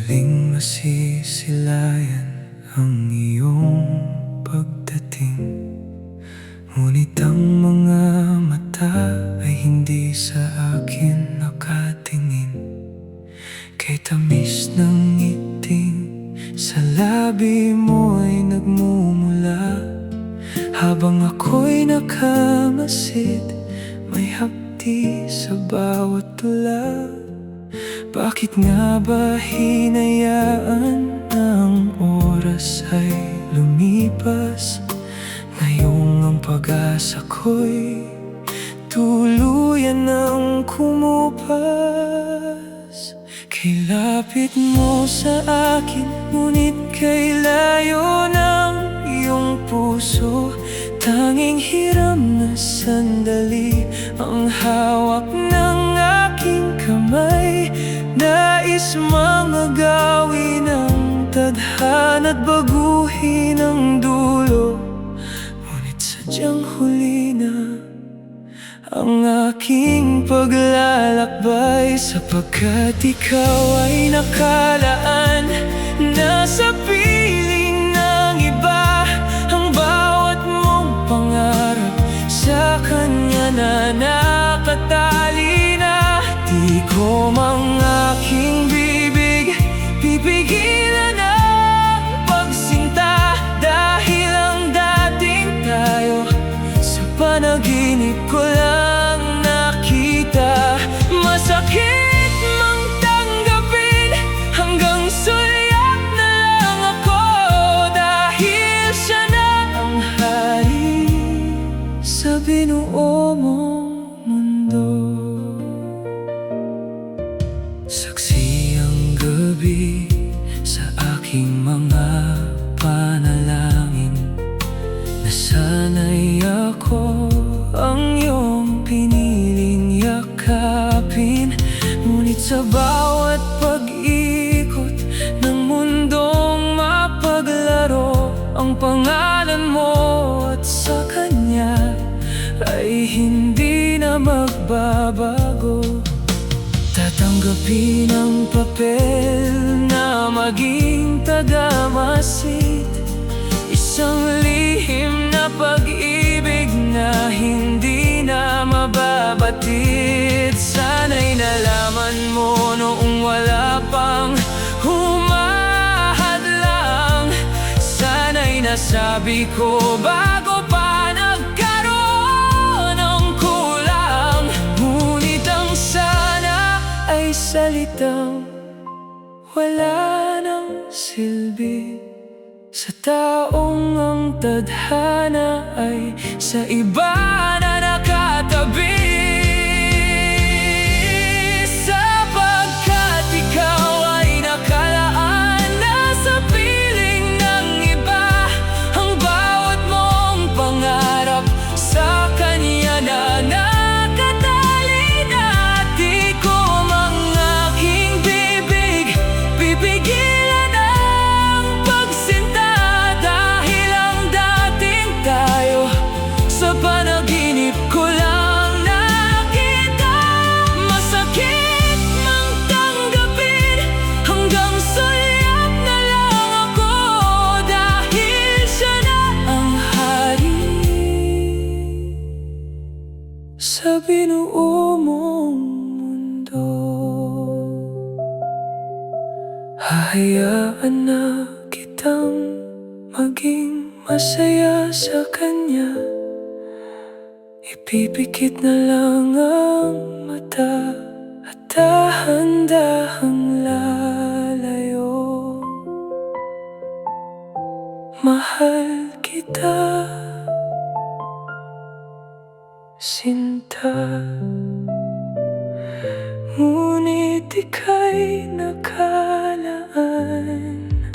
Muling masisilayan ang iyong pagdating, ngunit ang mga mata ay hindi sa akin nakatingin. Kay tamis ng ngiting sa labi mo'y nagmumula, habang ako'y nakamasid, may hapdi sa bawat tula. Bakit nga ba hinayaan ng oras ay lumipas, ngayong ang pag-asa ko'y tuluyan ng kumupas? Kay lapit mo sa akin, ngunit kay layo ng iyong puso. Tanging hiram na sandali ang hawak ng aking kamay. Nais mga gawin ng tadhana't baguhin ang dulo, ngunit sadyang huli na ang aking paglalakbay, sapagkat ikaw ay nakalaan na sa piling ng iba. Ang bawat mong pangarap sa kanya na nakatali na. Di ko mang aking bibig pipigilan ang pagsinta, dahil ang dating tayo sa panaginip ko lang nakita. Masakit mang tanggapin, hanggang sulyap na lang ako, dahil siya na ang hari sa binuo mong mundo. Saksi ang gabi sa aking mga panalangin, na sana'y ako ang iyong piniling yakapin. Ngunit sa bawat pag-ikot ng mundong mapaglaro ang pangalan mo, at sa kanya ay hindi na magbabago. Tatanggapin ang papel na maging tagamasid, isang lihim na pag-ibig na hindi na mababatid. Sana'y nalaman mo noong wala pang humahadlang, sana'y nasabi ko bago pa nagkaroon ng kulang. Ngunit ang sana ay salitang wala ng silbi sa taong ang tadhana ay sa iba na nakatabi. Sapagkat ikaw ay nakalaan na sa piling ng iba. Ang bawat mong pangarap sa kanya na nakatali na. Di ko mang aking bibig pipigilan ang pagsinta, dahil ang dating tayo sa panaginip ko lang nakita. Masakit mang tanggapin, hanggang sulyap na lang ako, dahil siya na ang hari sa binuo mong mundo. Hahayaan na kitang maging masaya sa kanya, ipipikit na lang ang mata at dahan-dahang lalayo. Mahal kita, sinta, ngunit ika'y nakalaan na